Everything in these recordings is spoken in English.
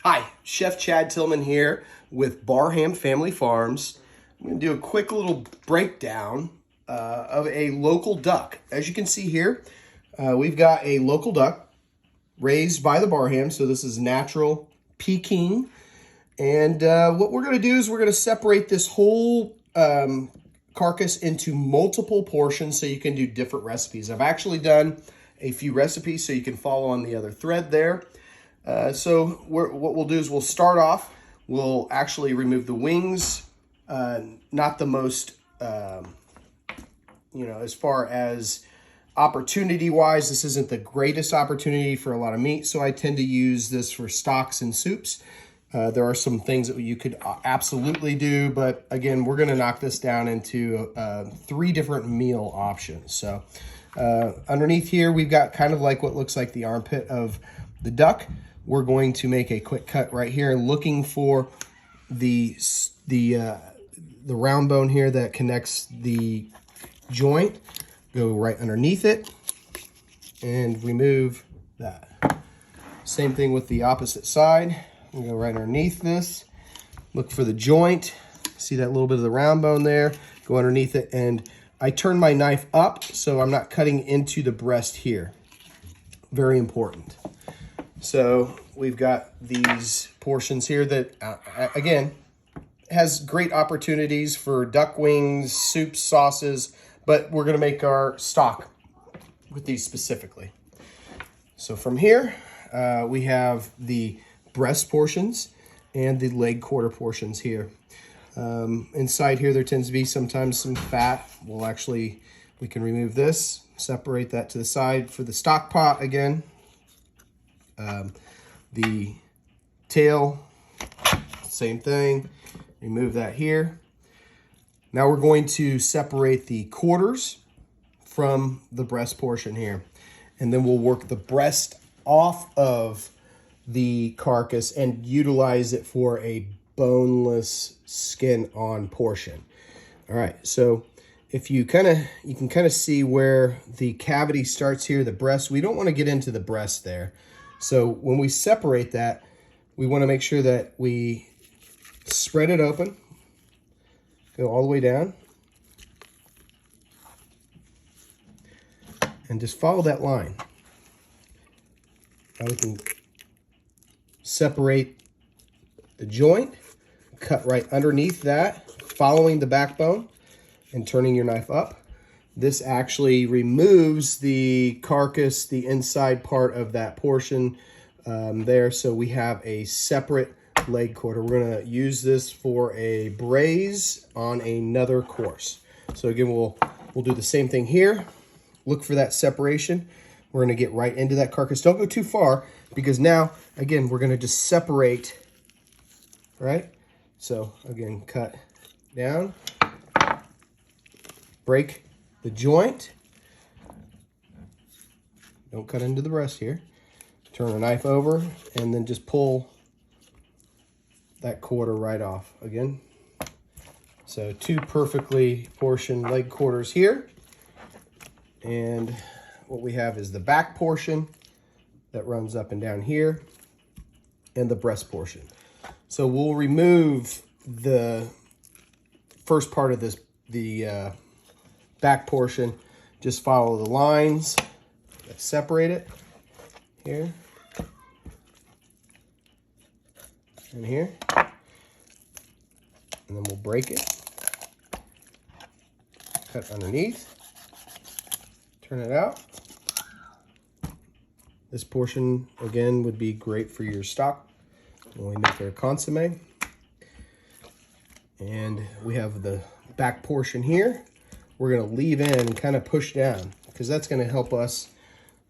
Hi, Chef Chad Tillman here with Barham Family Farms. I'm going to do a quick little breakdown of a local duck. As you can see here, we've got a local duck raised by the Barham. So this is natural Peking. And what we're going to do is we're going to separate this whole carcass into multiple portions so you can do different recipes. I've actually done a few recipes so you can follow on the other thread there. What we'll do is we'll start off, we'll actually remove the wings, not the most, as far as opportunity-wise, this isn't the greatest opportunity for a lot of meat, so I tend to use this for stocks and soups. There are some things that you could absolutely do, but again, we're going to knock this down into 3 different meal options. So underneath here, we've got kind of like what looks like the armpit of the duck. We're going to make a quick cut right here, looking for the round bone here that connects the joint. Go right underneath it and remove that. Same thing with the opposite side. We'll go right underneath this. Look for the joint. See that little bit of the round bone there? Go underneath it, and I turn my knife up so I'm not cutting into the breast here. Very important. So we've got these portions here that, again, has great opportunities for duck wings, soups, sauces, but we're going to make our stock with these specifically. So from here, we have the breast portions and the leg quarter portions here. Inside here, there tends to be sometimes some fat. We can remove this, separate that to the side. For the stock pot, again, the tail, same thing, remove that here. Now we're going to separate the quarters from the breast portion here, and then we'll work the breast off of the carcass and utilize it for a boneless skin on portion. All right, so if you can kind of see where the cavity starts here, the breast, we don't want to get into the breast there. So when we separate that, we want to make sure that we spread it open, go all the way down, and just follow that line. Now we can separate the joint, cut right underneath that, following the backbone and turning your knife up. This actually removes the carcass, the inside part of that portion there. So we have a separate leg quarter. We're going to use this for a braise on another course. So again, we'll do the same thing here. Look for that separation. We're going to get right into that carcass. Don't go too far, because now, again, we're going to just separate, right? So again, cut down, break the joint. Don't cut into the breast here. Turn the knife over and then just pull that quarter right off again. So 2 perfectly portioned leg quarters here. And what we have is the back portion that runs up and down here, and the breast portion. So we'll remove the first part of this, the back portion. Just follow the lines that separate it here and here, and then we'll break it, cut underneath, turn it out. This portion, again, would be great for your stock when we make our consomme. And we have the back portion here. We're going to leave in and kind of push down, because that's going to help us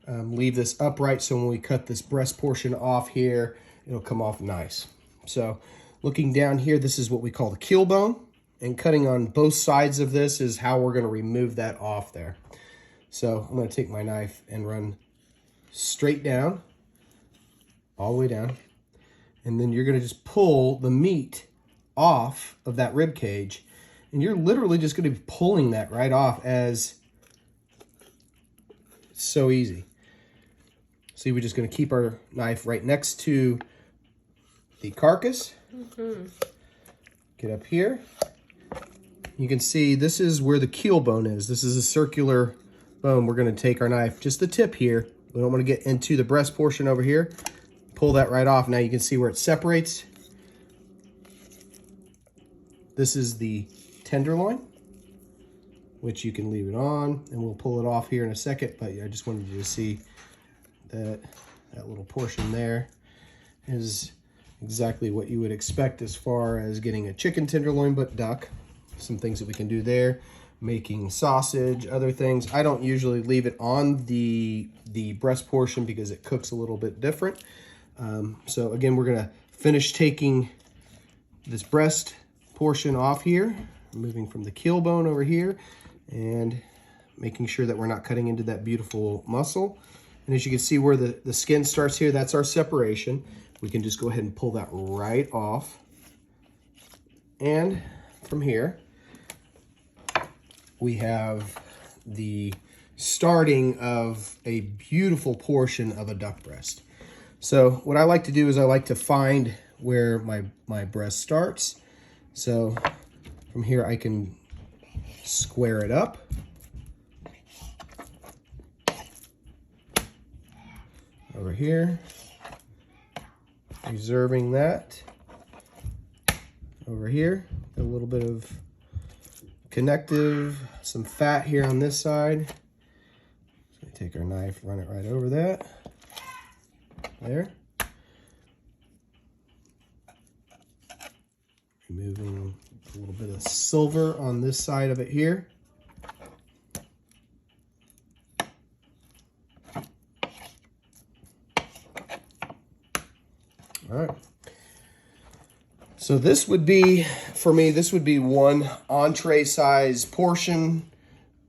leave this upright, so when we cut this breast portion off here, it'll come off nice. So looking down here, this is what we call the keel bone, and cutting on both sides of this is how we're going to remove that off there. So I'm going to take my knife and run straight down, all the way down, and then you're going to just pull the meat off of that rib cage, and you're literally just going to be pulling that right off. As so easy. See, we're just going to keep our knife right next to the carcass. Get up here. You can see this is where the keel bone is. This is a circular bone. We're going to take our knife, just the tip here. We don't want to get into the breast portion over here. Pull that right off. Now you can see where it separates. This is the tenderloin, which you can leave it on, and we'll pull it off here in a second, but I just wanted you to see that little portion there is exactly what you would expect as far as getting a chicken tenderloin, but duck. Some things that we can do there, making sausage, other things. I don't usually leave it on the breast portion because it cooks a little bit different. So again, we're gonna finish taking this breast portion off here, moving from the keel bone over here, and making sure that we're not cutting into that beautiful muscle. And as you can see where the skin starts here, that's our separation. We can just go ahead and pull that right off. And from here, we have the starting of a beautiful portion of a duck breast. So what I like to do is I like to find where my breast starts. So from here I can square it up. Over here, reserving that. Over here, a little bit of connective, some fat here on this side. So we take our knife, run it right over that. There. Removing a little bit of silver on this side of it here. All right. So this would be, for me, this would be one entree size portion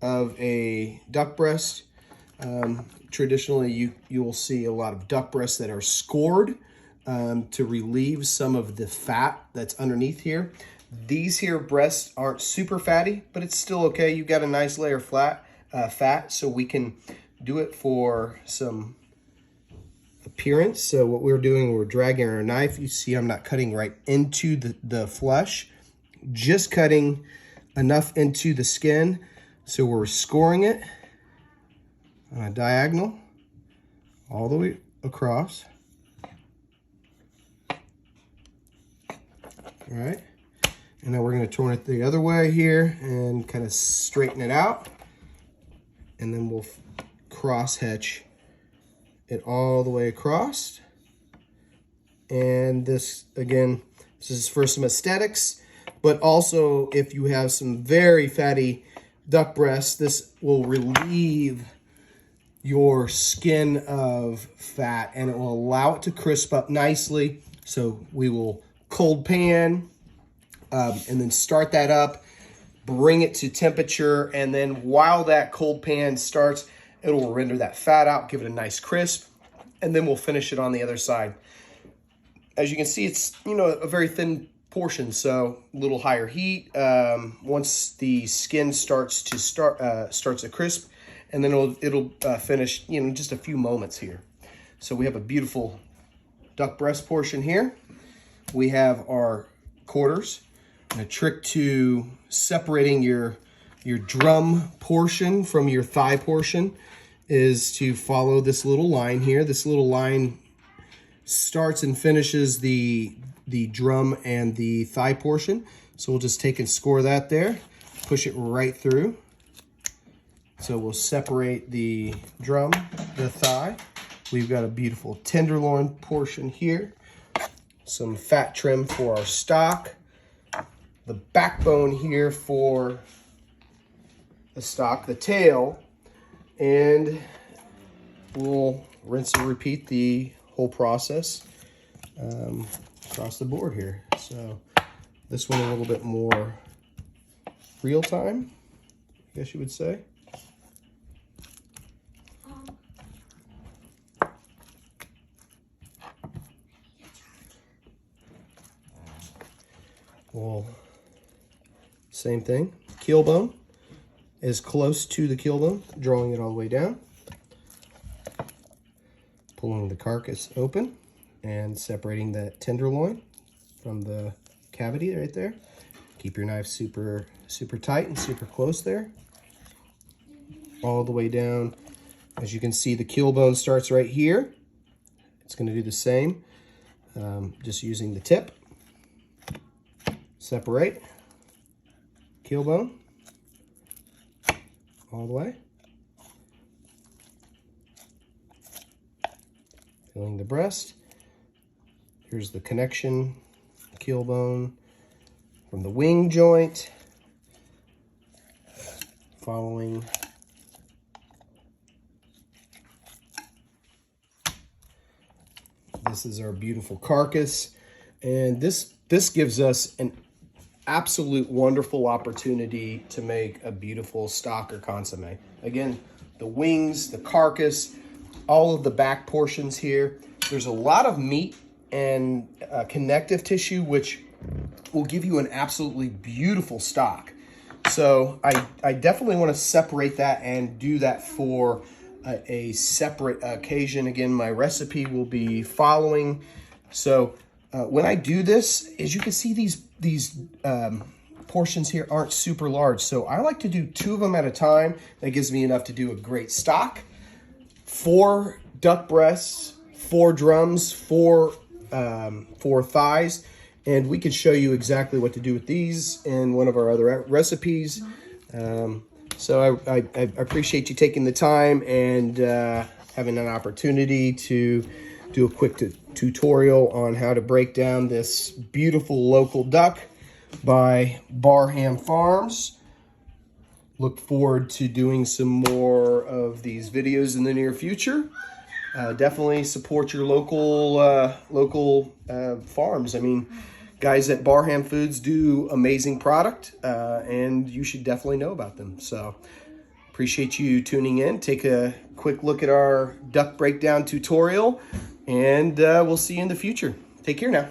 of a duck breast. Traditionally, you will see a lot of duck breasts that are scored to relieve some of the fat that's underneath here. These here breasts aren't super fatty, but it's still okay. You've got a nice layer of fat, so we can do it for some appearance. So what we're doing, we're dragging our knife. You see I'm not cutting right into the flesh, just cutting enough into the skin. So we're scoring it on a diagonal all the way across. All right, and now we're going to turn it the other way here and kind of straighten it out, and then we'll cross hatch it all the way across. And this, again, this is for some aesthetics, but also if you have some very fatty duck breasts, this will relieve your skin of fat and it will allow it to crisp up nicely. So we will cold pan and then start that up, bring it to temperature, and then while that cold pan starts, it'll render that fat out, give it a nice crisp, and then we'll finish it on the other side. As you can see, it's, you know, a very thin portion, so a little higher heat. Once the skin starts to crisp, and then it'll finish, you know, just a few moments here. So we have a beautiful duck breast portion here. We have our quarters. And a trick to separating your drum portion from your thigh portion is to follow this little line here. This little line starts and finishes the drum and the thigh portion. So we'll just take and score that there, push it right through. So we'll separate the drum, the thigh. We've got a beautiful tenderloin portion here. Some fat trim for our stock. The backbone here for the stock, the tail, and we'll rinse and repeat the whole process across the board here. So this one a little bit more real time, I guess you would say. Well, same thing, keel bone is close to the keel bone, drawing it all the way down, pulling the carcass open and separating that tenderloin. from the cavity right there. Keep your knife super tight and super close there. All the way down. As you can see, the keel bone starts right here. It's going to do the same, just using the tip. Separate. Keel bone. All the way. Feeling the breast. Here's the connection, keel bone from the wing joint. Following this is our beautiful carcass, and this gives us an absolute wonderful opportunity to make a beautiful stock or consomme. Again, the wings, the carcass, all of the back portions here. There's a lot of meat and connective tissue, which will give you an absolutely beautiful stock. So I definitely want to separate that and do that for a separate occasion. Again, my recipe will be following. So when I do this, as you can see, these portions here aren't super large. So I like to do 2 of them at a time. That gives me enough to do a great stock. 4 duck breasts, 4 drums, 4 thighs. And we can show you exactly what to do with these in one of our other recipes. So I appreciate you taking the time and having an opportunity to do a quick tutorial on how to break down this beautiful local duck by Barham Farms. Look forward to doing some more of these videos in the near future. Definitely support your local farms. I mean, guys at Barham Foods do amazing product, and you should definitely know about them. So appreciate you tuning in. Take a quick look at our duck breakdown tutorial, and we'll see you in the future. Take care now.